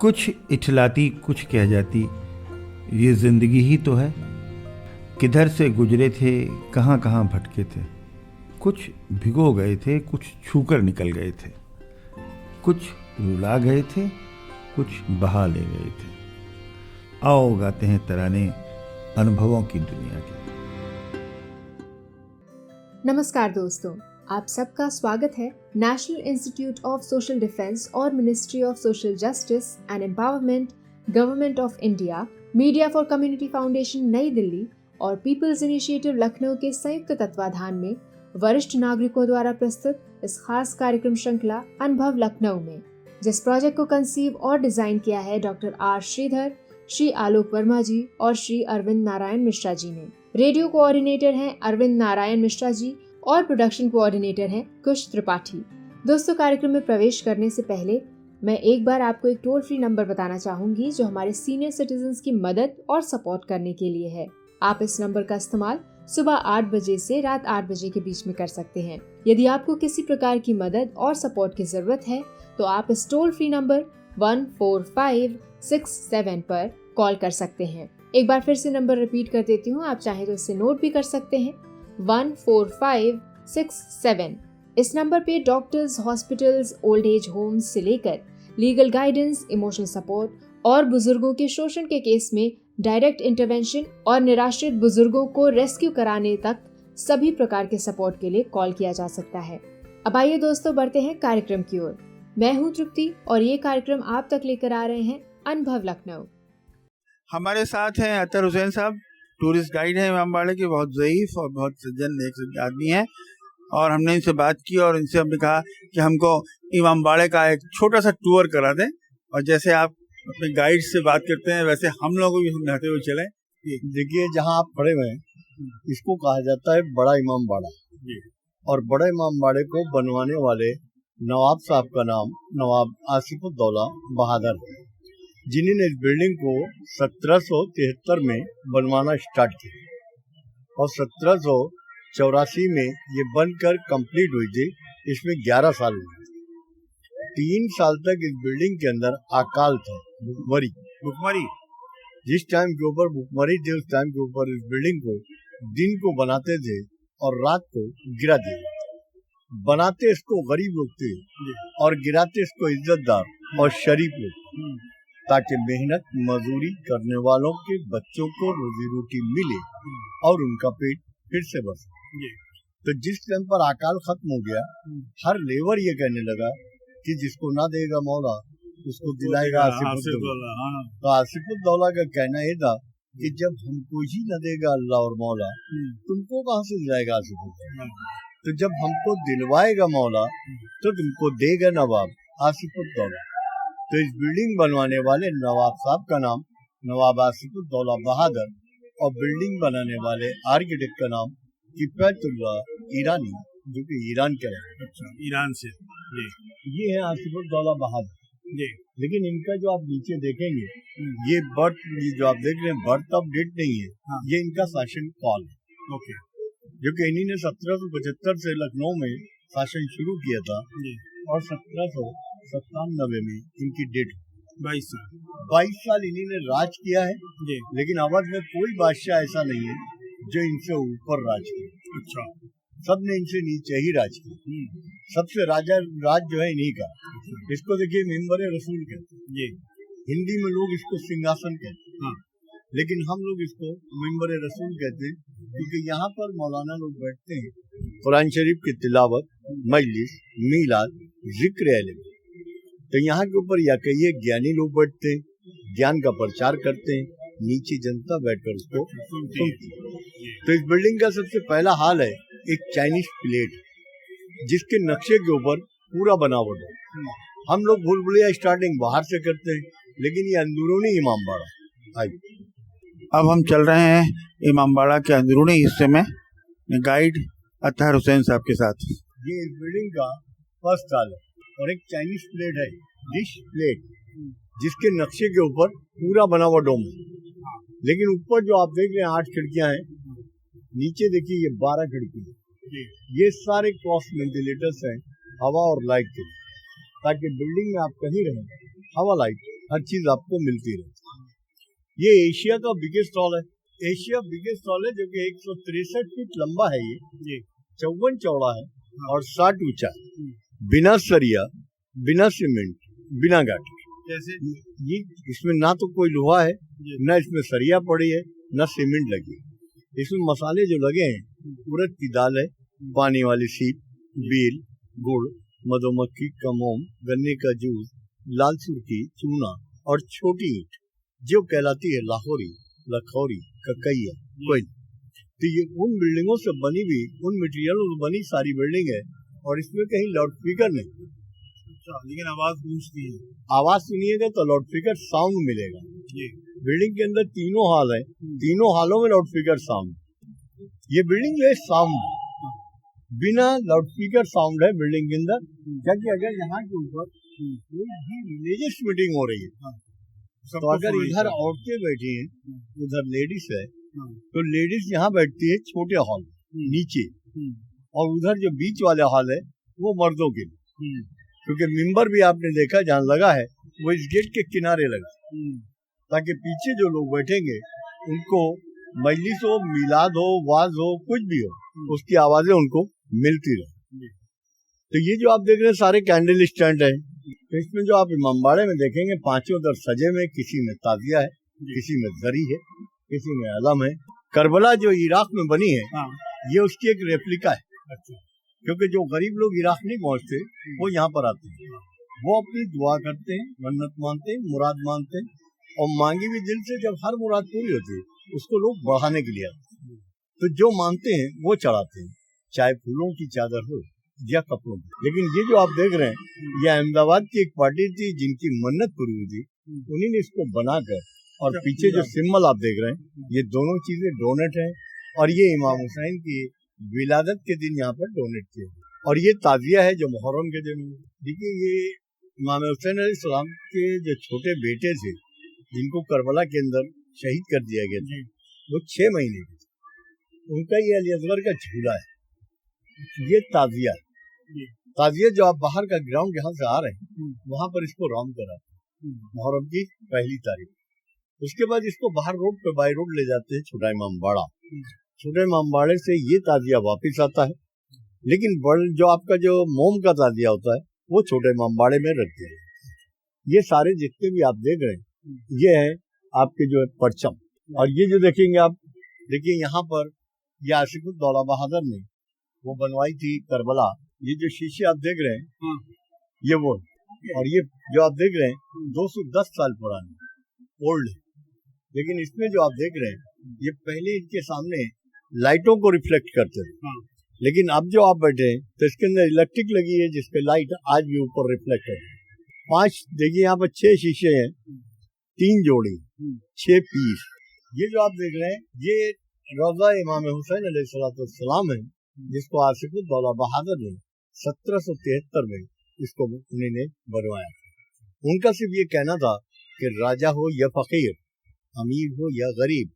कुछ इठलाती कुछ कह जाती, ये जिंदगी ही तो है। किधर से गुजरे थे, कहाँ कहाँ भटके थे। कुछ भिगो गए थे, कुछ छूकर निकल गए थे। कुछ रुला गए थे, कुछ बहा ले गए थे। आओ गाते हैं तराने अनुभवों की दुनिया के। नमस्कार दोस्तों, आप सबका स्वागत है national institute of social defence और ministry of social justice and empowerment, government of India, media for community foundation Nai Delhi और पीपल्स इनिशिएटिव लखनऊ के संयुक्त तत्वाधान में वरिष्ठ नागरिकों द्वारा प्रस्तुत इस खास कार्यक्रम श्रृंखला अनुभव लखनऊ में, जिस प्रोजेक्ट को कंसीव और डिजाइन किया है डॉक्टर आर श्रीधर, श्री आलोक वर्मा जी और श्री अरविंद नारायण मिश्रा जी ने। रेडियो कोऑर्डिनेटर हैं अरविंद नारायण मिश्रा जी और प्रोडक्शन कोऑर्डिनेटर हैं कुश त्रिपाठी। दोस्तों, कार्यक्रम में प्रवेश करने से पहले मैं एक बार आपको एक टोल फ्री नंबर बताना चाहूंगी जो हमारे सीनियर सिटीजन्स की मदद और सपोर्ट करने के लिए है। आप इस नंबर का इस्तेमाल सुबह 8 बजे से रात 8 बजे के बीच में कर सकते हैं। यदि आपको किसी प्रकार की मदद और सपोर्ट की जरूरत है तो आप इस टोल फ्री नंबर 14567 पर कॉल कर सकते हैं। एक बार फिर से नंबर रिपीट कर देती हूँ, आप चाहें तो इसे नोट भी कर सकते हैं। 14567। इस नंबर पे doctors, hospitals, old age homes से लेकर लीगल गाइडेंस, इमोशनल सपोर्ट और बुजुर्गों के शोषण के केस में डायरेक्ट इंटरवेंशन और निराश्रित बुजुर्गों को रेस्क्यू कराने तक सभी प्रकार के सपोर्ट के लिए कॉल किया जा सकता है। अब आइए दोस्तों, बढ़ते हैं कार्यक्रम की ओर। मैं हूँ तृप्ति और ये कार्यक्रम आप तक लेकर आ रहे हैं अनुभव लखनऊ। हमारे साथ हैं अतर हुसैन साहब, टूरिस्ट गाइड हैं इमामबाड़े के, बहुत ज़ईफ और बहुत सज्जन नेक आदमी हैं। और हमने इनसे बात की और इनसे हमने कहा कि हमको इमामबाड़े का एक छोटा सा टूर करा दें, और जैसे आप अपने गाइड से बात करते हैं वैसे हम लोग को भी समझाते हुए चलें। देखिए, जहाँ आप खड़े हुए हैं इसको कहा जाता है बड़ा इमामबाड़ा, और बड़ा इमामबाड़े को बनवाने वाले नवाब साहब का नाम नवाब आसिफुद्दौला बहादुर है, जिन्होंने इस बिल्डिंग को 1773 में बनवाना स्टार्ट किया और 1784 में ये बनकर कंप्लीट हुई थी। इसमें 11 साल हुए। 3 साल तक इस बिल्डिंग के अंदर अकाल था, भुखमरी। जिस टाइम के ऊपर भुखमरी थी उस टाइम के ऊपर इस बिल्डिंग को दिन को बनाते थे और रात को गिरा देते। बनाते इसको गरीब लोग थे और गिराते इसको इज्जतदार और शरीफ लोग, ताकि मेहनत मजदूरी करने वालों के बच्चों को रोजी रोटी मिले और उनका पेट फिर से बसे। तो जिस टाइम पर अकाल खत्म हो गया, हर लेबर ये कहने लगा कि जिसको ना देगा मौला उसको दिलाएगा आसिफुद्दौला। तो आसिफुद्दौला का कहना ये था कि जब हमको ही न देगा अल्लाह और मौला, तुमको कहाँ से दिलाएगा आसिफुद्दौला। तो जब हमको दिलवाएगा मौला तो तुमको देगा नवाब आसिफुद्दौला। तो इस बिल्डिंग बनवाने वाले नवाब साहब का नाम नवाब आसिफुद्दौला बहादुर और बिल्डिंग बनाने वाले आर्किटेक्ट का नाम किफायतुल्लाह ईरानी, जो कि ईरान के हैं। अच्छा, ईरान से। ये है आसिफुद्दौला बहादुर। लेकिन इनका जो आप नीचे देखेंगे, ये जो आप देख रहे हैं बर्थ ऑफ डेट नहीं है। हाँ। ये इनका शासन काल है। ओके। जो कि इन्हीं ने 1775 से लखनऊ में शासन शुरू किया था और 1797 में इनकी डेट 22 साल इन्हीं ने राज किया है। लेकिन अवध में कोई बादशाह ऐसा नहीं है जो इनसे ऊपर राज किया। अच्छा। सब ने इनसे नीचे ही राज किया। सबसे राज जो है इन्हीं का। इसको देखिए मिंबर रसूल कहते हैं। हिंदी में लोग इसको सिंहासन कहते हैं। हाँ। लेकिन हम लोग इसको मिंबर रसूल कहते हैं, क्योंकि यहाँ पर मौलाना लोग बैठते हैं, कुरान शरीफ की तिलावत, मजलिस, मीलाद, जिक्र इल्म। तो यहाँ के ऊपर या कहिए ज्ञानी लोग बैठते हैं, ज्ञान का प्रचार करते हैं, नीचे जनता बैठकर उसको सुनती है। तो इस बिल्डिंग का सबसे पहला हाल है एक चाइनीज प्लेट, जिसके नक्शे के ऊपर पूरा बनावट है। हम लोग भूल-भुलैया स्टार्टिंग बाहर से करते हैं, लेकिन ये अंदरूनी इमामबाड़ा। अब हम चल रहे हैं इमामबाड़ा के अंदरूनी हिस्से में गाइड अतहर हुसैन साहब के साथ। ये इस बिल्डिंग का फर्स्ट हाल है और एक चाइनीज प्लेट है, डिश प्लेट, जिसके नक्शे के ऊपर पूरा बना हुआ डोम है। लेकिन ऊपर जो आप देख रहे हैं 8 खिड़कियां हैं, नीचे देखिए ये 12 खिड़की है। ये सारे क्रॉस वेंटिलेटर्स हैं हवा और लाइट के, ताकि बिल्डिंग में आप कहीं रहें हवा लाइट हर चीज आपको मिलती रहती है। ये एशिया का बिगेस्ट हॉल है, एशिया बिगेस्ट हॉल है, जो कि 163 फीट लंबा है, ये 54 चौड़ा है और 60 ऊंचा है, बिना सरिया, बिना सीमेंट, बिना गाटर। कैसे? ये इसमें ना तो कोई लोहा है, ना इसमें सरिया पड़ी है, ना सीमेंट लगी है। इसमें मसाले जो लगे हैं उड़द की दाल है, पानी वाली सीप, बील, गुड़, मधुमक्खी का मोम, गन्ने का जूस, लाल सुर्खी, चूना और छोटी ईंट जो कहलाती है लाहौरी, लखौरी, ककैया, कोई। तो ये उन बिल्डिंगों से बनी हुई, उन मटेरियलों से बनी सारी बिल्डिंग है और इसमें कहीं लाउड स्पीकर नहीं। अच्छा, लेकिन आवाज गूंजती है। आवाज सुनिएगा तो लाउड स्पीकर साउंड मिलेगा। बिल्डिंग के अंदर तीनों हॉल है, तीनों हॉलों में लाउड स्पीकर साउंड। ये बिल्डिंग जो है साउंड, बिना लाउड स्पीकर साउंड है बिल्डिंग के अंदर। क्योंकि अगर यहाँ के ऊपर कोई भी रिलीजियस मीटिंग हो रही है तो अगर इधर औरतें बैठी हैं, उधर लेडीज है, तो लेडीज यहाँ बैठती है छोटे हॉल नीचे, और उधर जो बीच वाले हॉल है वो मर्दों के लिए। क्योंकि मिंबर भी आपने देखा जहाँ लगा है वो इस गेट के किनारे लगा, ताकि पीछे जो लोग बैठेंगे उनको मजलिस हो, मिलाद हो, वाज हो, कुछ भी हो, उसकी आवाजें उनको मिलती रहे। तो ये जो आप देख रहे हैं सारे कैंडल स्टैंड है। तो इसमें जो आप इमामबाड़े में देखेंगे पांचों उधर सजे में, किसी में ताजिया है, किसी में जरी है, किसी में अलम है। करबला जो इराक में बनी है ये उसकी एक रेप्लिका है। क्योंकि जो गरीब लोग इराक नहीं पहुंचते वो यहाँ पर आते हैं, वो अपनी दुआ करते हैं, मन्नत मानते हैं, मुराद मानते हैं, और मांगी हुई दिल से जब हर मुराद पूरी होती है उसको लोग बढ़ाने के लिए आते हैं। तो जो मानते हैं वो चढ़ाते हैं, चाहे फूलों की चादर हो या कपड़ों की। लेकिन ये जो आप देख रहे हैं ये अहमदाबाद की एक पार्टी थी जिनकी मन्नत पूरी हुई थी, उन्हीं ने इसको बनाकर, और पीछे जो सिंबल आप देख रहे हैं ये दोनों चीजें डोनेट हैं, और ये इमाम हुसैन की विलादत के दिन यहाँ पर डोनेट किए। और ये ताजिया है जो मुहर्रम के दिन। देखिए ये इमाम हुसैन अलैहिस्सलाम के जो छोटे बेटे थे जिनको करबला के अंदर शहीद कर दिया गया था, वो 6 महीने के थे, उनका ये अली असगर का झूला है। ये ताजिया है। ताजिया जो आप बाहर का ग्राउंड यहाँ से आ रहे हैं वहां पर इसको राउंड कराते हैं मुहर्रम की पहली तारीख। उसके बाद इसको बाहर रोड पे बाई रोड ले जाते हैं छोटा इमामबाड़ा। छोटे इमामबाड़े से ये ताजिया वापस आता है, लेकिन जो आपका जो मोम का ताजिया होता है वो छोटे इमामबाड़े में रखते हैं। ये सारे जितने भी आप देख रहे हैं ये है आपके जो है परचम। और ये जो देखेंगे आप, देखिए यहाँ पर ये आसिफुद्दौला बहादुर ने वो बनवाई थी करबला। ये जो शीशे आप देख रहे हैं ये वो, और ये जो आप देख रहे हैं 210 साल पुराने ओल्ड है। लेकिन इसमें जो आप देख रहे हैं ये पहले इनके सामने लाइटों को रिफ्लेक्ट करते थे, लेकिन अब जो आप बैठे हैं तो इसके अंदर इलेक्ट्रिक लगी है जिसपे लाइट आज भी ऊपर रिफ्लेक्ट करती है। 5 देखिए यहाँ पर 6 शीशे हैं, 3 जोड़ी, 6 पीस। ये जो आप देख रहे हैं ये रौज़ा इमाम हुसैन अलैहिस्सलाम है, जिसको आसिफुद्दौला बहादुर ने 1773 में इसको उन्होंने बनवाया। उनका सिर्फ ये कहना था कि राजा हो या फकीर, अमीर हो या गरीब,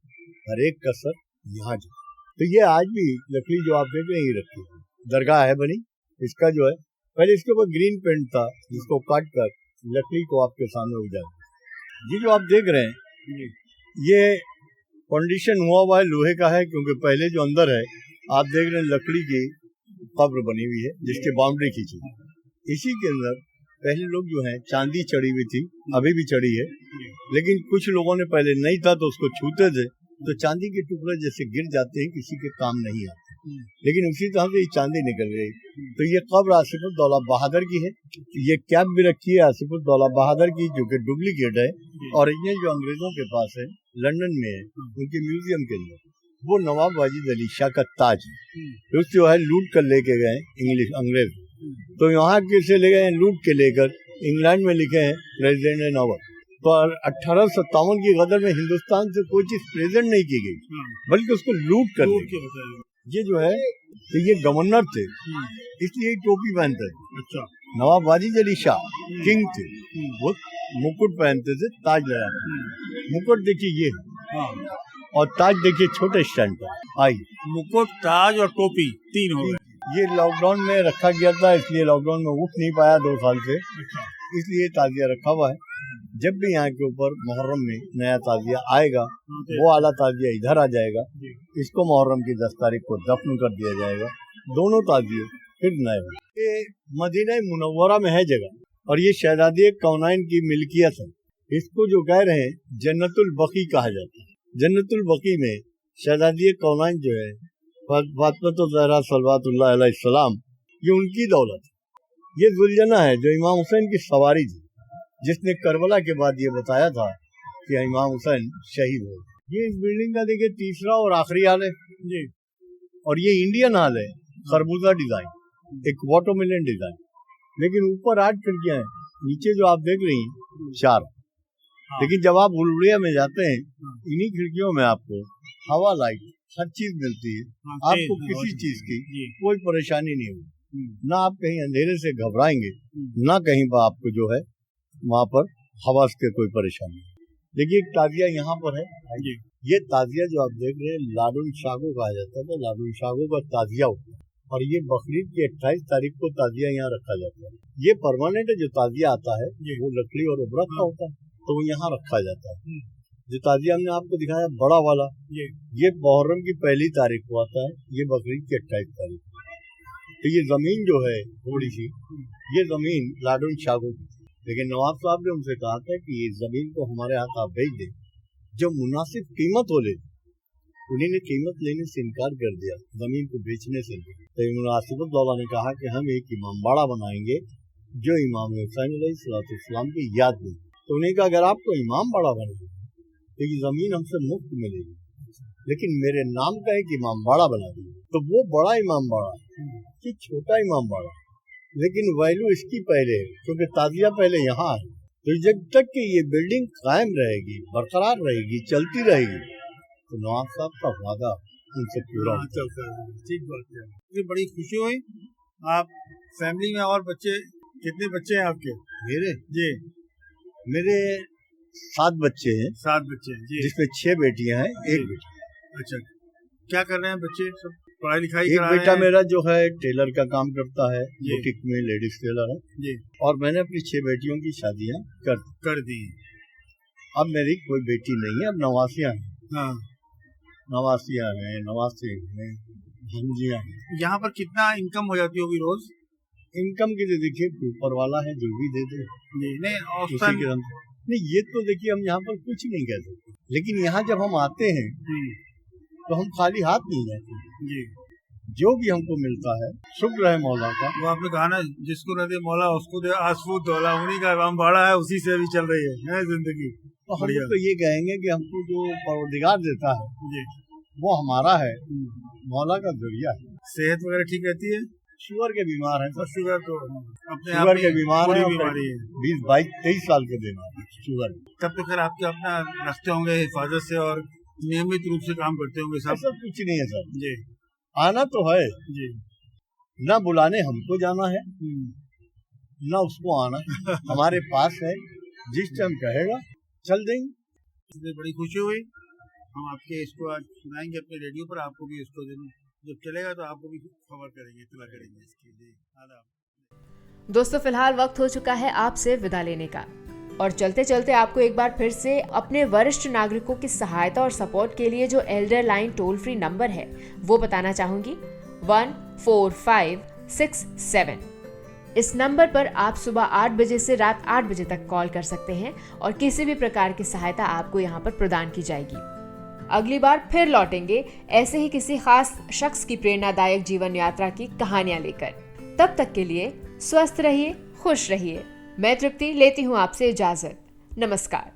हर एक का सर यहाँ जाए। तो ये आज भी लकड़ी जो आप देख रहे हैं ये रखी है, दरगाह है बनी। इसका जो है पहले इसके ऊपर ग्रीन पेंट था जिसको काट कर लकड़ी को आपके सामने उजाड़ा। ये जो आप देख रहे हैं ये कंडीशन हुआ है लोहे का है, क्योंकि पहले जो अंदर है आप देख रहे हैं लकड़ी की कब्र बनी हुई है जिसकी बाउंड्री खींची। इसी के अंदर पहले लोग जो है चांदी चढ़ी हुई थी, अभी भी चढ़ी है, लेकिन कुछ लोगों ने पहले नहीं था तो उसको छूते थे तो चांदी के टुकड़े जैसे गिर जाते हैं, किसी के काम नहीं आते। लेकिन उसी तरह से ये चांदी निकल गई। तो ये कब्र आसिफुद्दौला बहादुर की है। ये कैप भी रखी है आसिफुद्दौला बहादुर की, जो कि डुप्लीकेट है, और ये जो अंग्रेजों के पास है लंदन में है उनके म्यूजियम के अंदर, वो नवाब वाजिद अली शाह का ताज है। उस जो है लूट कर लेके गए इंग्लिश अंग्रेज, तो यहाँ कैसे ले गए लूट के लेकर, इंग्लैंड में लिखे हैं प्रेसिडेंट नवर। पर 1857 की गदर में हिंदुस्तान से कोई चीज प्रेजेंट नहीं की गई, बल्कि उसको लूट कर ये जो है तो ये गवर्नर थे इसलिए टोपी पहनते थे। अच्छा, नवाब वाजिद अली शाह किंग थे, वो मुकुट पहनते थे, ताज लगाते। मुकुट देखिए ये है, और ताज देखिए छोटे स्टैंड पर। आइए, मुकुट, ताज और टोपी 3 हो गए। ये लॉकडाउन में रखा गया था, इसलिए लॉकडाउन में उठ नहीं पाया 2 साल से, इसलिए ताजिया रखा हुआ है। जब भी यहाँ के ऊपर मुहर्रम में नया ताजिया आएगा वो आला ताजिया इधर आ जाएगा, इसको मुहर्रम की 10 तारीख को दफन कर दिया जाएगा, दोनों ताजिए फिर नए हों। ये मदीना मुनव्वरा में है जगह और ये शहजादी कौनाइन की मिल्कियत है। इसको जो कह रहे हैं जन्नतुल बकी कहा जाता है। जन्नतुल बकी में शहजादी कौनाइन जो है फातिमा ज़हरा सल्लल्लाहु अलैहि वसल्लम, ये उनकी दौलत है। ये जुलजना है जो इमाम हुसैन की सवारी थी, जिसने करबला के बाद ये बताया था कि इमाम हुसैन शहीद हो। ये इस बिल्डिंग का देखिए तीसरा और आखिरी हाल है जी, और ये इंडियन हाल है, खरबूजा डिजाइन, एक वाटरमेलन डिजाइन, लेकिन ऊपर 8 खिड़कियां हैं, नीचे जो आप देख रही हैं 4। लेकिन जब आप बुलबुलिया में जाते हैं इन्हीं खिड़कियों में आपको हवा, लाइट, हर चीज मिलती है। आपको किसी चीज की कोई परेशानी नहीं होगी, ना आप कहीं अंधेरे से घबराएंगे, ना कहीं पर आपको जो है वहाँ पर हवा से कोई परेशानी। देखिए एक ताजिया यहाँ पर है, ये ताजिया जो आप देख रहे हैं लाडुन शागो कहा जाता है, तो लाडुन शागो का ताजिया होता है और ये बकरीद की 28 तारीख को ताजिया यहाँ रखा जाता है। ये परमानेंट जो ताजिया आता है वो लकड़ी और उबरक का होता है, तो वो यहाँ रखा जाता है। जो ताजिया हमने आपको दिखाया बड़ा वाला, ये मुहर्रम की 1 तारीख को आता है, ये बकरीद की 28 तारीख को। तो ये जमीन जो है थोड़ी सी, ये जमीन लाडुन शागो की, लेकिन नवाब साहब ने उनसे कहा था कि ये जमीन को हमारे हाथ आप भेज दें, जो मुनासिब कीमत हो ले। उन्हीं ने कीमत लेने से इनकार कर दिया, जमीन को बेचने से। तो इमाम आसिफुद्दौला ने कहा कि हम एक इमामबाड़ा बनाएंगे जो इमाम हुसैन अलैहिस्सलाम की याद में। तो उन्हें कहा अगर आपको इमामबाड़ा बनेगा तो ये जमीन हमसे मुफ्त मिलेगी, लेकिन मेरे नाम का एक इमामबाड़ा बना दिया। तो वो बड़ा इमामबाड़ा कि छोटा इमामबाड़ा, लेकिन वैल्यू इसकी पहले है क्योंकि ताजिया पहले यहाँ है। तो जब तक कि ये बिल्डिंग कायम रहेगी, बरकरार रहेगी, चलती रहेगी, तो नवाब साहब का वादा उनसे पूरा चलता है। ठीक बात है, ये बड़ी खुशी हुई। आप फैमिली में और बच्चे, कितने बच्चे हैं आपके? मेरे जी, मेरे 7 बच्चे हैं। 7 बच्चे हैं जी, जिसमें 6 बेटियां हैं, 1 बेटा। अच्छा, क्या कर रहे हैं बच्चे? सब पढ़ाई लिखाई एक करा रहे बेटा हैं? मेरा जो है टेलर का काम करता है, बुटीक में लेडीज टेलर है जी, और मैंने अपनी 6 बेटियों की शादियां कर दी। अब मेरी कोई बेटी नहीं है, अब नवासियां हैं। हाँ, नवासियां हैं, नवासे हैं, भंजियां हैं। यहाँ पर कितना इनकम हो जाती होगी रोज? इनकम की तो देखिए ऊपर वाला है, जो भी दे दे। नहीं, उसी औसतन के नहीं, ये तो देखिए हम यहाँ पर कुछ नहीं कह सकते, लेकिन यहाँ जब हम आते हैं तो हम खाली हाथ नहीं जाते जी, जो भी हमको मिलता है शुक्र है मौला का। वो आपने कहा ना, जिसको न दे मौला उसको दे आसफूद दौला, उन्हीं का इमामबाड़ा है, उसी से भी चल रही है जिंदगी। तो हम लोग तो ये कहेंगे कि हमको जो परवरदिगार देता है जी, वो हमारा है, मौला का जरिया है। सेहत वगैरह ठीक रहती है? शुगर के बीमार हैं, और शुगर तो अपने आप शुगर में के बीमार बड़ी हैं, बीमारी है। 20, 22, 23 साल के बीमार हैं शुगर। तब तो खैर आपके अपना रखते होंगे हिफाजत से और नियमित रूप से काम करते होंगे सब? ऐसा कुछ नहीं है सर जी, आना तो है जी, ना, बुलाने हमको जाना है ना उसको आना हमारे पास है, जिस टाइम कहेगा चल देंगे। इसलिए बड़ी खुशी हुई। हम आपके इसको आज सुनाएंगे अपने रेडियो पर, आपको भी इसको जब चलेगा तो आपको भी खबर करेंगे, इत्तला करेंगे इसकी। जी, आदाब। दोस्तों, फिलहाल वक्त हो चुका है आपसे विदा लेने का, और चलते चलते आपको एक बार फिर से अपने वरिष्ठ नागरिकों की सहायता और सपोर्ट के लिए जो Elder line toll free number है वो बताना चाहूंगी, 14567। इस नंबर पर आप सुबह 8 बजे से रात 8 बजे तक कॉल कर सकते हैं और किसी भी प्रकार की सहायता आपको यहाँ पर प्रदान की जाएगी। अगली बार फिर लौटेंगे ऐसे ही किसी खास शख्स की प्रेरणादायक जीवन यात्रा की कहानियां लेकर। तब तक के लिए स्वस्थ रहिए, खुश रहिए। मैं तृप्ति लेती हूँ आपसे इजाजत। नमस्कार।